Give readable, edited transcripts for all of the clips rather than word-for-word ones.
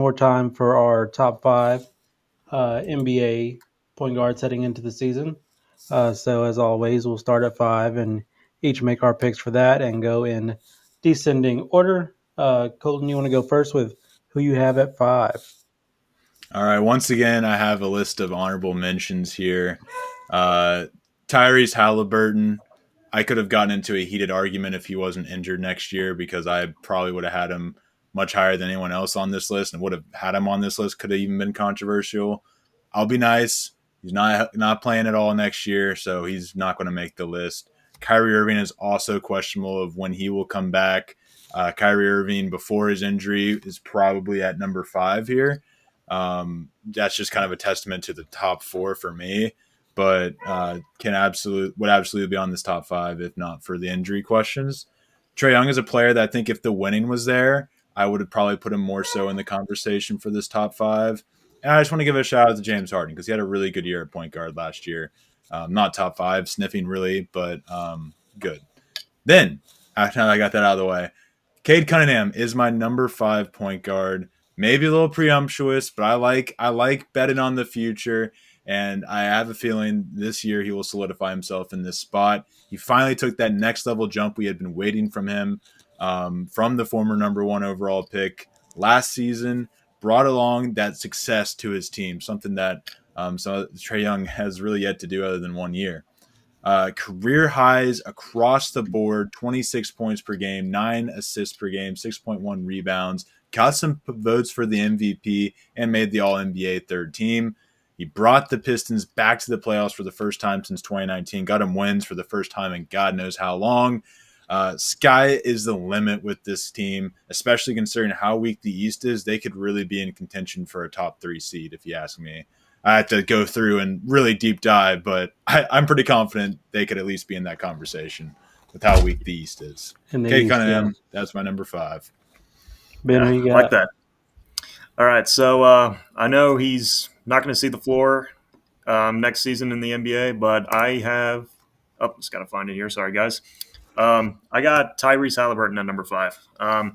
more time for our top five NBA point guards heading into the season. So, as always, we'll start at five and each make our picks for that and go in descending order. Colton, you want to go first with who you have at five? All right. Once again, I have a list of honorable mentions here. Uh, Tyrese Halliburton. I could have gotten into a heated argument if he wasn't injured next year because I probably would have had him much higher than anyone else on this list and would have had him on this list. Could have even been controversial. I'll be nice. He's not playing at all next year, so he's not going to make the list. Kyrie Irving is also questionable of when he will come back. Kyrie Irving before his injury is probably at number 5 here. That's just kind of a testament to the top 4 for me, but would absolutely be on this top 5 if not for the injury questions. Trae Young is a player that I think if the winning was there, I would have probably put him more so in the conversation for this top 5. And I just want to give a shout out to James Harden because he had a really good year at point guard last year. Not top 5, sniffing really, but good. Then, after I got that out of the way, Cade Cunningham is my number 5 point guard. Maybe a little presumptuous, but I like betting on the future, and I have a feeling this year he will solidify himself in this spot. He finally took that next level jump we had been waiting from him, from the former number 1 overall pick last season. Brought along that success to his team, something that Trae Young has really yet to do other than 1 year. Career highs across the board, 26 points per game, 9 assists per game, 6.1 rebounds, got some votes for the MVP, and made the All-NBA third team. He brought the Pistons back to the playoffs for the first time since 2019, got him wins for the first time in God knows how long. Sky is the limit with this team, especially considering how weak the East is. They could really be in contention for a top 3 seed, if you ask me. I had to go through and really deep dive, but I'm pretty confident they could at least be in that conversation with how weak the East is. Cade Cunningham, that's my number 5. Ben, who you got? Like that. All right, so I know he's not going to see the floor next season in the NBA, but I have – oh, just got to find it here. Sorry, guys. I got Tyrese Halliburton at number 5. I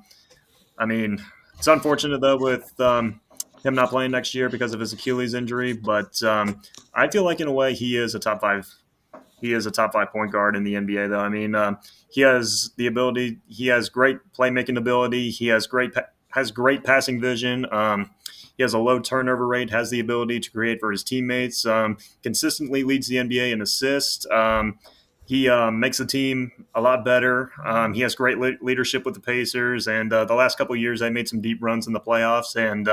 mean, it's unfortunate, though, with him not playing next year because of his Achilles injury, but I feel like in a way he is a top 5. He is a top 5 point guard in the NBA, though. I mean, he has the ability. He has great playmaking ability. He has great passing vision. He has a low turnover rate. Has the ability to create for his teammates. Consistently leads the NBA in assists. He makes the team a lot better. He has great leadership with the Pacers, and the last couple of years they made some deep runs in the playoffs. And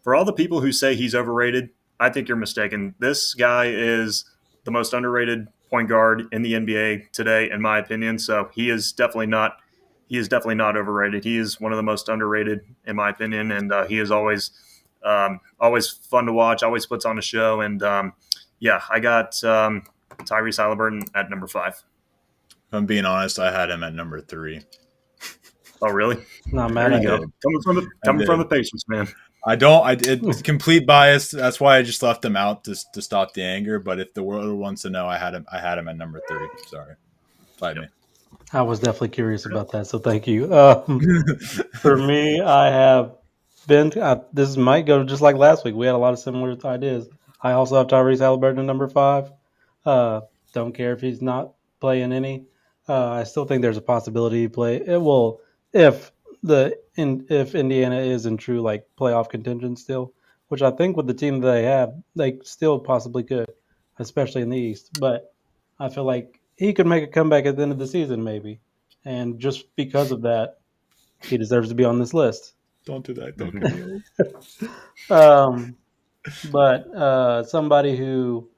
for all the people who say he's overrated, I think you're mistaken. This guy is the most underrated point guard in the NBA today, in my opinion. So he is definitely not overrated. He is one of the most underrated, in my opinion, and he is always fun to watch. Always puts on a show, and I got Tyrese Halliburton at number 5. If I'm being honest, I had him at number 3. Oh, really? Not mad at you. Coming from the Pacers, man. It's complete bias. That's why I just left him out to stop the anger. But if the world wants to know, I had him at number 3. Sorry. Fight me. I was definitely curious about that, so thank you. For me, I have been. This might go just like last week. We had a lot of similar ideas. I also have Tyrese Halliburton at number 5. Don't care if he's not playing any. I still think there's a possibility he play. It will if Indiana is in true like playoff contention still, which I think with the team that they have, they still possibly could, especially in the East. But I feel like he could make a comeback at the end of the season, maybe. And just because of that, he deserves to be on this list. Don't do that. Don't get me But somebody who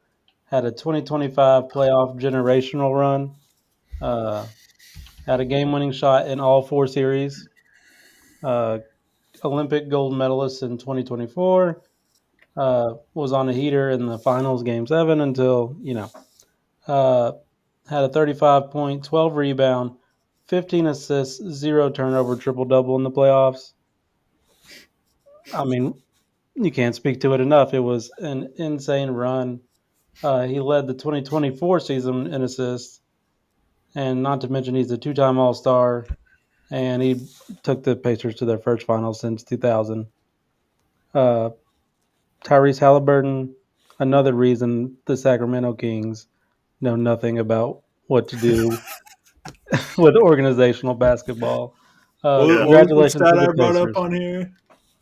had a 2025 playoff generational run, had a game-winning shot in all 4 series, Olympic gold medalist in 2024, was on a heater in the finals, Game 7, until, had a 35-point, 12 rebound, 15 assists, 0 turnover, triple-double in the playoffs. I mean, you can't speak to it enough. It was an insane run. He led the 2024 season in assists, and not to mention he's a 2-time All-Star, and he took the Pacers to their first final since 2000. Uh, Tyrese Halliburton, another reason the Sacramento Kings know nothing about what to do with organizational basketball. What Yeah. was the Congratulations stat to the I brought up Pacers. on here?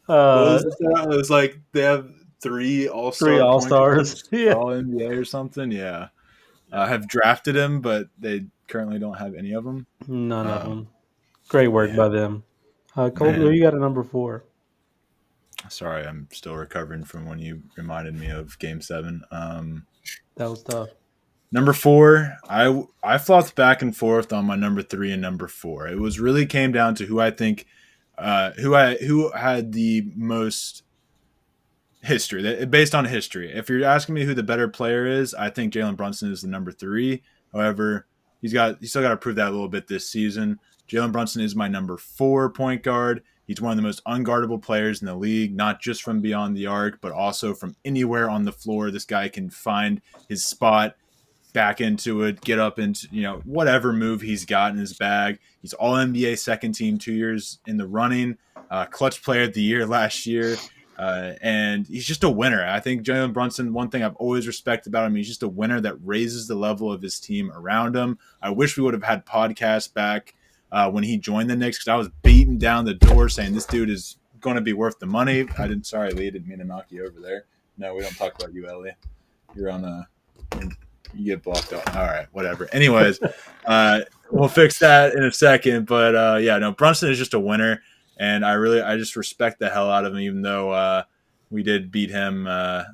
What Uh, was the stat? It was like they have 3 three all-star All point Stars. guards, Yeah, all NBA or something. Yeah. Have drafted him, but they currently don't have any of them. none of them. Great work Yeah, by them. Colton, who man. you got at number 4? Sorry, I'm still recovering from when you reminded me of Game 7. That was tough. Number 4, I flopped back and forth on my number 3 and number 4. It was really came down to who I think, who had the most history, based on history. If you're asking me who the better player is, I think Jalen Brunson is the number 3. However, he's still got to prove that a little bit this season. Jalen Brunson is my number 4 point guard. He's one of the most unguardable players in the league, not just from beyond the arc, but also from anywhere on the floor. This guy can find his spot, back into it, get up into, whatever move he's got in his bag. He's all NBA second team 2 years in the running, clutch player of the year last year. And he's just a winner. I think Jalen Brunson, one thing I've always respected about him, he's just a winner that raises the level of his team around him. I wish we would have had podcasts back when he joined the Knicks, because I was beating down the door saying this dude is going to be worth the money. Sorry, Lee, didn't mean to knock you over there. No, we don't talk about you, Ellie. You're on you get blocked out. All right, whatever. Anyways, we'll fix that in a second. But yeah, no, Brunson is just a winner. And I just respect the hell out of him, even though we did beat him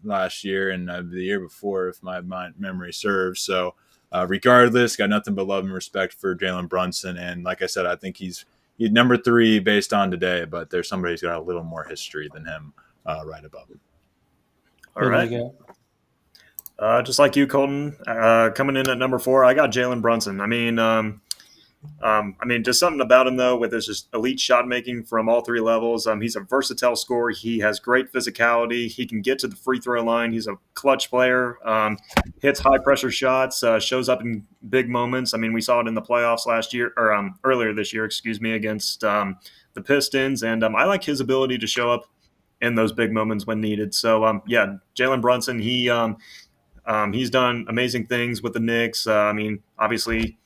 last year and the year before, if my memory serves. So regardless, got nothing but love and respect for Jalen Brunson. And like I said, I think he's number 3 based on today, but there's somebody who's got a little more history than him right above him. All right. Just like you, Colton, coming in at number 4, I got Jalen Brunson. I mean, just something about him though, with his just elite shot making from all 3 levels. He's a versatile scorer. He has great physicality. He can get to the free throw line. He's a clutch player. Hits high pressure shots. Shows up in big moments. I mean, we saw it in the playoffs last year, or earlier this year, against the Pistons. And I like his ability to show up in those big moments when needed. So yeah, Jalen Brunson. He's done amazing things with the Knicks. I mean, obviously.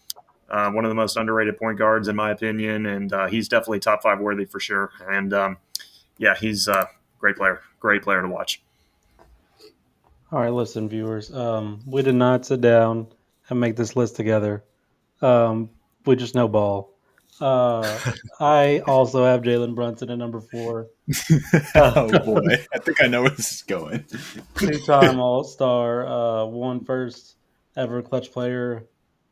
One of the most underrated point guards, in my opinion, and he's definitely top 5 worthy for sure. And yeah, he's a great player to watch. All right, listen, viewers. We did not sit down and make this list together. We just know ball. I also have Jalen Brunson at number 4. Oh boy, I think I know where this is going. 2-time All-Star, won first ever Clutch Player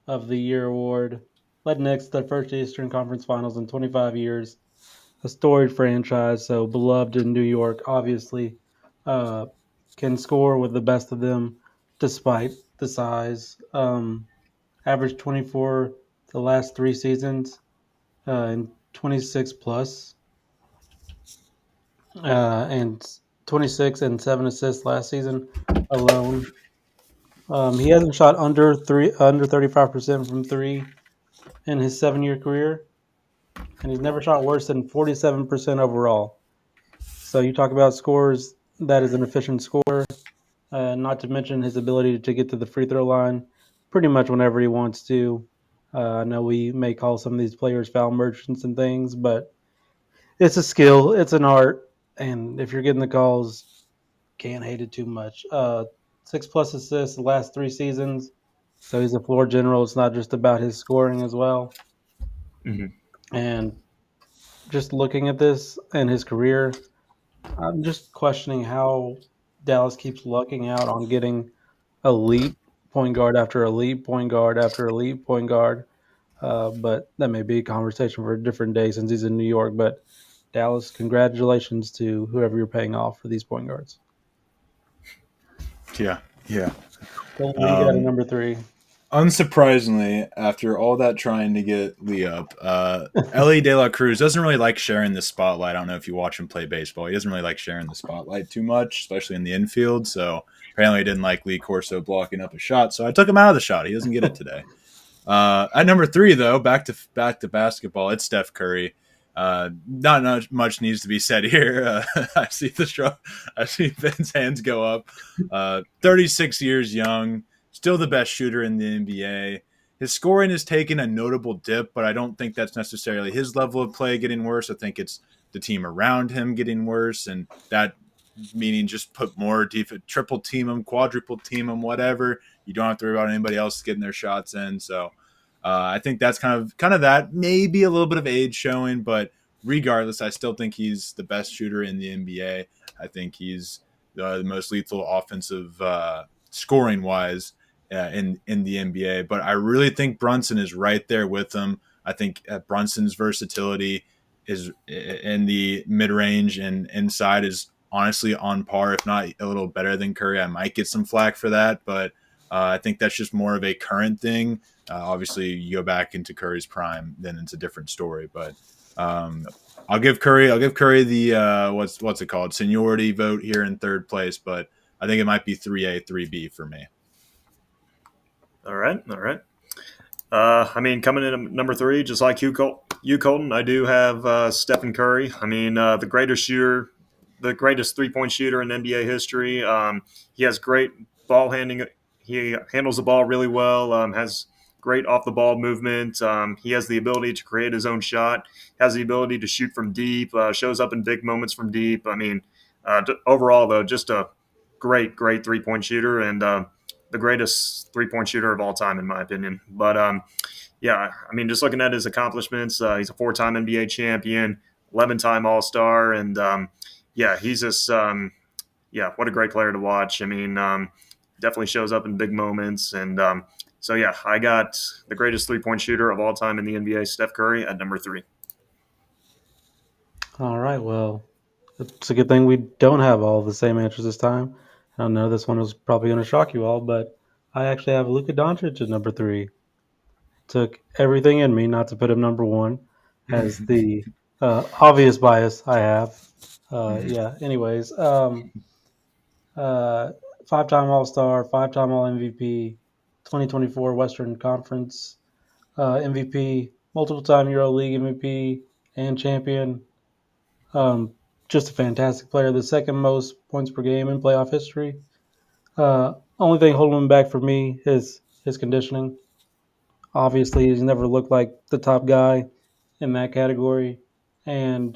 of the Year award. Led Knicks to their first Eastern Conference Finals in 25 years. A storied franchise, so beloved in New York, obviously. Can score with the best of them despite the size. Averaged 24 the last 3 seasons and 26 plus. And 26 and 7 assists last season alone. He hasn't shot under 35% from 3 in his 7-year career, and he's never shot worse than 47% overall. So you talk about scores, that is an efficient scorer. Not to mention his ability to get to the free throw line pretty much whenever he wants to. I know we may call some of these players foul merchants and things, but it's a skill, it's an art, and if you're getting the calls, can't hate it too much. 6+ assists the last 3 seasons. So he's a floor general. It's not just about his scoring as well. Mm-hmm. And just looking at this and his career, I'm just questioning how Dallas keeps lucking out on getting elite point guard after elite point guard after elite point guard. But that may be a conversation for a different day since he's in New York. But Dallas, congratulations to whoever you're paying off for these point guards. Yeah. Well, we got a number 3. Unsurprisingly, after all that trying to get Lee up, Ellie De La Cruz doesn't really like sharing the spotlight. I don't know if you watch him play baseball. He doesn't really like sharing the spotlight too much, especially in the infield. So apparently he didn't like Lee Corso blocking up a shot. So I took him out of the shot. He doesn't get it today. At number 3, though, back to basketball, it's Steph Curry. Not much needs to be said here. I see Ben's hands go up. 36 years young, still the best shooter in the NBA. His scoring has taken a notable dip, but I don't think that's necessarily his level of play getting worse. I think it's the team around him getting worse, and that meaning just put more triple team him, quadruple team him, whatever. You don't have to worry about anybody else getting their shots in. So I think that's kind of that. Maybe a little bit of age showing, but regardless, I still think he's the best shooter in the NBA. I think he's the most lethal offensive scoring wise in the NBA. But I really think Brunson is right there with him. I think Brunson's versatility is in the mid range and inside is honestly on par, if not a little better than Curry. I might get some flack for that, but I think that's just more of a current thing. Obviously, you go back into Curry's prime, then it's a different story. But I'll give Curry the what's it called, seniority vote here in third place. But I think it might be 3A, 3B for me. All right. I mean, coming in at number 3, just like you, Colton, I do have Stephen Curry. I mean, the greatest shooter, the greatest three-point shooter in NBA history. He has great ball handling. He handles the ball really well, has great off-the-ball movement. He has the ability to create his own shot, has the ability to shoot from deep, shows up in big moments from deep. I mean, overall, though, just a great three-point shooter and the greatest three-point shooter of all time, in my opinion. But, yeah, I mean, just looking at his accomplishments, he's a 4-time NBA champion, 11-time All-Star, and, yeah, he's just what a great player to watch. I mean, definitely shows up in big moments. And so, yeah, I got the greatest three-point shooter of all time in the NBA, Steph Curry, at number 3. All right. Well, it's a good thing we don't have all the same answers this time. I know this one was probably going to shock you all, but I actually have Luka Doncic at number 3. Took everything in me not to put him number 1 as the obvious bias I have. Yeah. Anyways, 5-time All-Star, 5-time All-MVP, 2024 Western Conference MVP, multiple-time EuroLeague MVP and champion. Just a fantastic player. The second most points per game in playoff history. Only thing holding him back for me is his conditioning. Obviously, he's never looked like the top guy in that category, and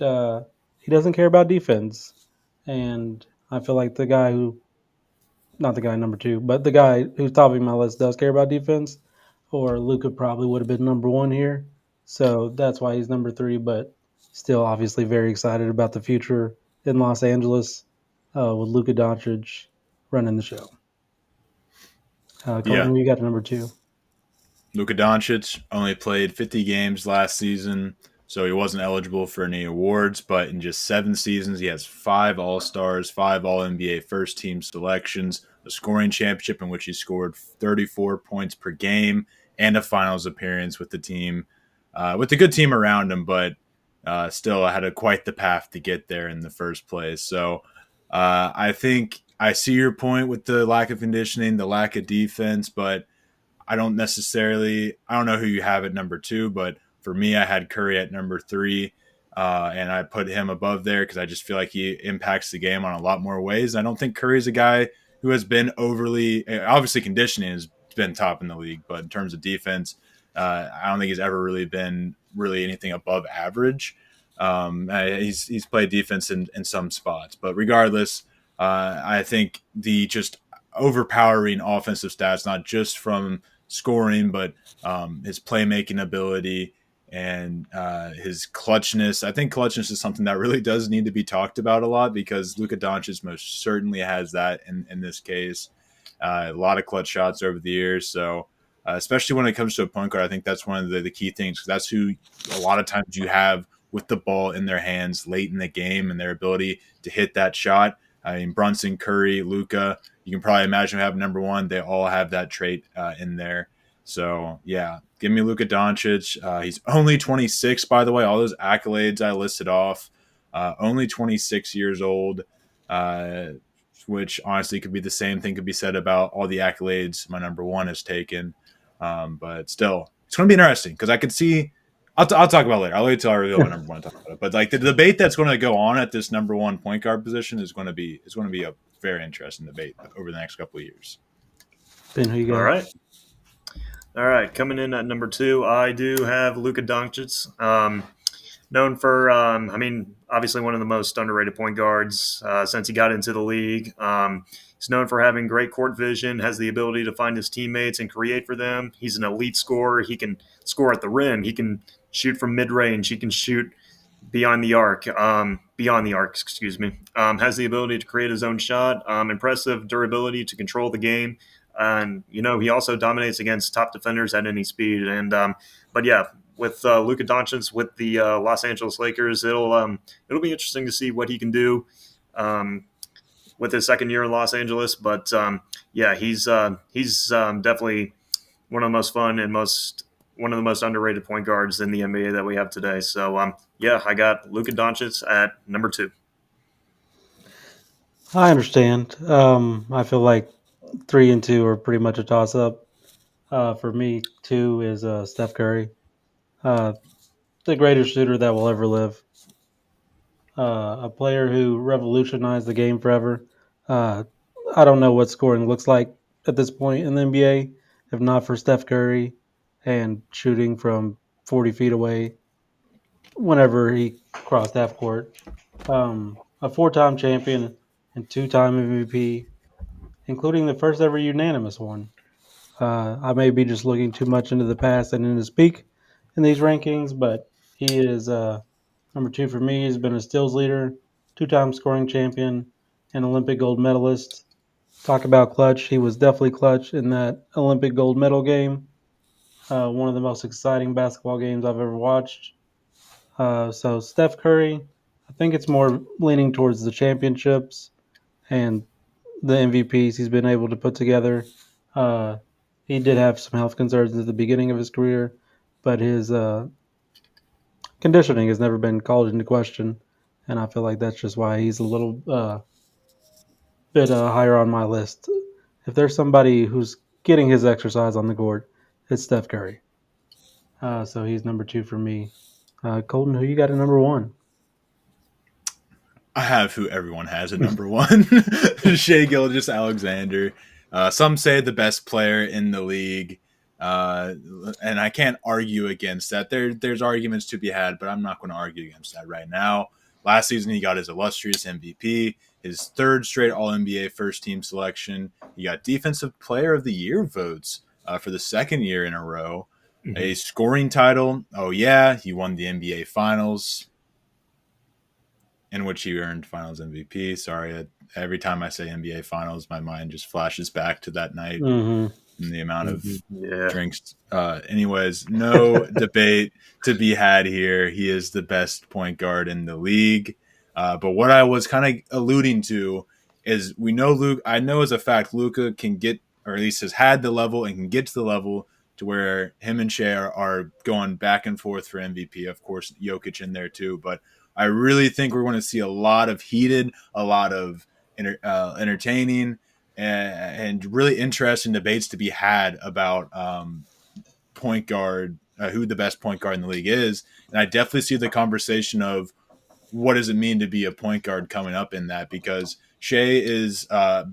he doesn't care about defense. And I feel like not the guy number 2, but the guy who's topping my list does care about defense, or Luka probably would have been number 1 here. So that's why he's number 3, but still obviously very excited about the future in Los Angeles with Luka Doncic running the show. Colton, you got number 2. Luka Doncic only played 50 games last season, so he wasn't eligible for any awards, but in just 7 seasons, he has 5 All-Stars, 5 All-NBA first-team selections, a scoring championship in which he scored 34 points per game, and a finals appearance with the team, with a good team around him, but still had quite the path to get there in the first place. So I think I see your point with the lack of conditioning, the lack of defense, but I don't know who you have at number 2, but for me, I had Curry at number 3, and I put him above there because I just feel like he impacts the game on a lot more ways. I don't think Curry's a guy who has been obviously conditioning has been top in the league, but in terms of defense, I don't think he's ever really been anything above average. He's played defense in some spots, but regardless, I think the just overpowering offensive stats, not just from scoring, but his playmaking ability and his clutchness. I think clutchness is something that really does need to be talked about a lot because Luka Doncic most certainly has that in this case. A lot of clutch shots over the years. So especially when it comes to a point guard, I think that's one of the key things because that's who a lot of times you have with the ball in their hands late in the game and their ability to hit that shot. I mean, Brunson, Curry, Luka, you can probably imagine having number 1. They all have that trait in there. So, yeah, give me Luka Doncic. He's only 26, by the way. All those accolades I listed off, only 26 years old, which honestly could be the same thing could be said about all the accolades my number 1 has taken. But still, it's going to be interesting because I could see I'll talk about it later. I'll wait till I reveal my number one to talk about it. But like the debate that's going to go on at this number one point guard position is going to be a very interesting debate over the next couple of years. Ben, who you got? All right. Coming in at number 2, I do have Luka Doncic. Known for, obviously one of the most underrated point guards since he got into the league. He's known for having great court vision, has the ability to find his teammates and create for them. He's an elite scorer. He can score at the rim. He can shoot from mid-range. He can shoot beyond the arc. Has the ability to create his own shot. Impressive durability to control the game. And, he also dominates against top defenders at any speed. And, with Luka Doncic with the Los Angeles Lakers, it'll be interesting to see what he can do with his second year in Los Angeles. But he's definitely one of the most fun and one of the most underrated point guards in the NBA that we have today. So I got Luka Doncic at number 2. I understand. I feel like 3 and 2 are pretty much a toss up. For me, 2 is Steph Curry. The greatest shooter that will ever live. A player who revolutionized the game forever. I don't know what scoring looks like at this point in the NBA, if not for Steph Curry and shooting from 40 feet away whenever he crossed half court. A 4-time champion and 2-time MVP, including the first ever unanimous one. I may be just looking too much into the past and into his peak in these rankings, but he is number 2 for me. He's been a steals leader, 2-time scoring champion, and Olympic gold medalist. Talk about clutch. He was definitely clutch in that Olympic gold medal game. One of the most exciting basketball games I've ever watched. So Steph Curry, I think it's more leaning towards the championships and the MVPs he's been able to put together. He did have some health concerns at the beginning of his career, but his conditioning has never been called into question, and I feel like that's just why he's a little bit higher on my list. If there's somebody who's getting his exercise on the court, it's Steph Curry. So he's number 2 for me. Colton, who you got at number 1? I have who everyone has at number 1, Shai Gilgeous-Alexander. Some say the best player in the league, and I can't argue against that. There's arguments to be had, but I'm not going to argue against that right now. Last season, he got his illustrious MVP, his 3rd straight All-NBA first-team selection. He got Defensive Player of the Year votes for the 2nd year in a row. Mm-hmm. A scoring title. Oh, yeah, he won the NBA Finals, in which he earned Finals MVP. Sorry, every time I say NBA Finals, my mind just flashes back to that night and the amount of drinks. Anyways, no debate to be had here. He is the best point guard in the league. But what I was kind of alluding to is we know I know as a fact Luka can get, or at least has had the level and can get to the level to where him and Shai are going back and forth for MVP. Of course, Jokic in there too, but I really think we're going to see a lot of heated, a lot of entertaining, and really interesting debates to be had about point guard, who the best point guard in the league is. And I definitely see the conversation of what does it mean to be a point guard coming up in that, because Shai is a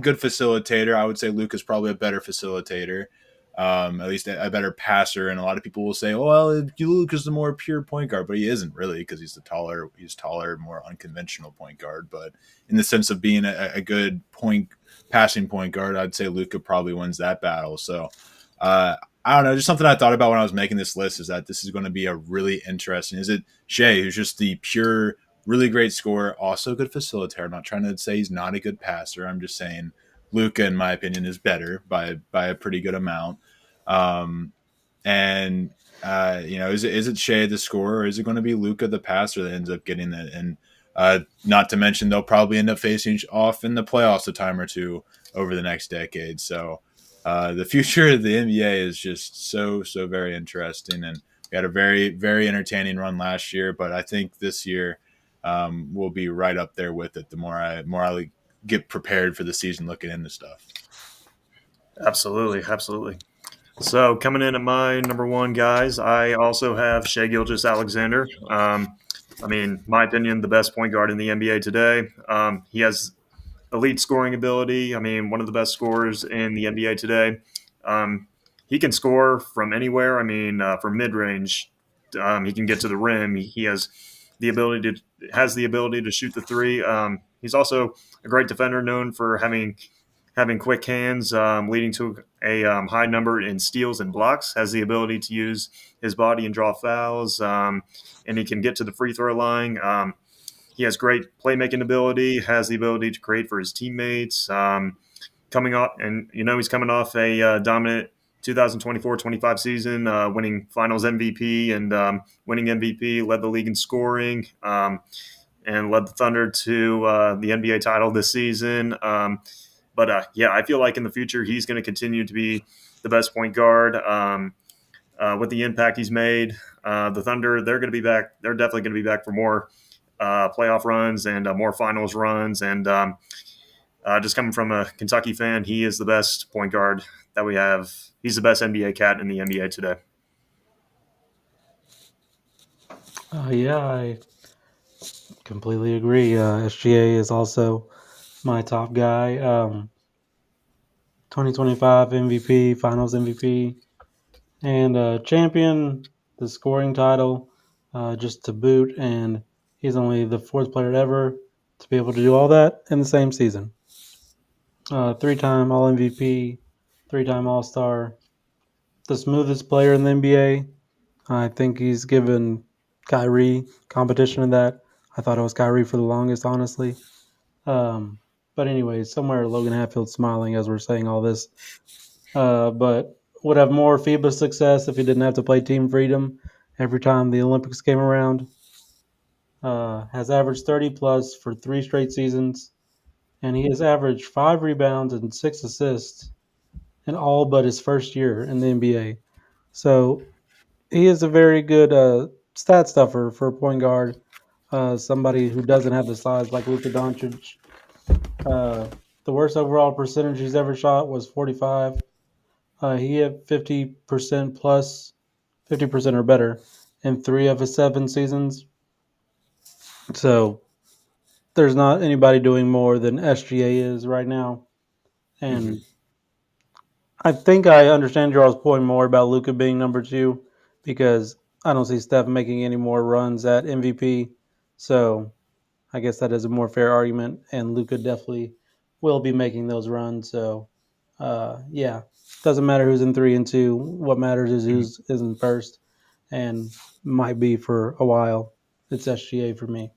good facilitator. I would say Luke is probably a better facilitator. At least a better passer, and a lot of people will say, "Oh, well, Luke is the more pure point guard," but he isn't really, because he's taller, more unconventional point guard. But in the sense of being a good passing point guard, I'd say Luka probably wins that battle. So I don't know, just something I thought about when I was making this list is that this is going to be a really interesting. Is it Shai, who's just the pure, really great scorer, also a good facilitator? I'm not trying to say he's not a good passer. I'm just saying Luka, in my opinion, is better by a pretty good amount. Is it Shai the scorer, or is it going to be Luka the passer that ends up getting it? And not to mention they'll probably end up facing off in the playoffs a time or two over the next decade. So the future of the NBA is just so very interesting, and we had a very, very entertaining run last year, but I think this year will be right up there with it. The more I get prepared for the season looking into stuff. Absolutely. So coming in at my number one, guys, I also have Shea Gilgeous-Alexander. I mean, my opinion, the best point guard in the NBA today. He has elite scoring ability. I mean, one of the best scorers in the NBA today. Um, he can score from anywhere. I mean, from mid range, he can get to the rim. He has the ability to shoot the three. He's also a great defender, known for having quick hands, leading to a high number in steals and blocks. Has the ability to use his body and draw fouls, and he can get to the free throw line. He has great playmaking ability. Has the ability to create for his teammates. Coming off, and he's coming off a dominant 2024-25 season, winning Finals MVP and winning MVP. Led the league in scoring. And led the Thunder to the NBA title this season. But yeah, I feel like in the future he's going to continue to be the best point guard with the impact he's made. The Thunder, they're going to be back. They're definitely going to be back for more playoff runs and more finals runs. And just coming from a Kentucky fan, he is the best point guard that we have. He's the best NBA cat in the NBA today. Yeah, I completely agree. SGA is also my top guy. 2025 MVP, Finals MVP, and champion the scoring title just to boot. And he's only the fourth player ever to be able to do all that in the same season. Three-time All MVP, three-time All Star, the smoothest player in the NBA. I think he's given Kyrie competition in that. I thought it was Kyrie for the longest, honestly. But anyway, somewhere Logan Hatfield's smiling as we're saying all this. But would have more FIBA success if he didn't have to play Team Freedom every time the Olympics came around. Has averaged 30 plus for 3 straight seasons, and he has averaged 5 rebounds and 6 assists in all but his first year in the NBA. So he is a very good stat stuffer for a point guard. Somebody who doesn't have the size like Luka Doncic. The worst overall percentage he's ever shot was 45. He had 50% plus, 50% or better in 3 of his 7 seasons. So there's not anybody doing more than SGA is right now. And I think I understand Jarl's point more about Luka being number 2 because I don't see Steph making any more runs at MVP. So I guess that is a more fair argument. And Luka definitely will be making those runs. So yeah, doesn't matter who's in 3 and 2. What matters is who's in first, and might be for a while. It's SGA for me.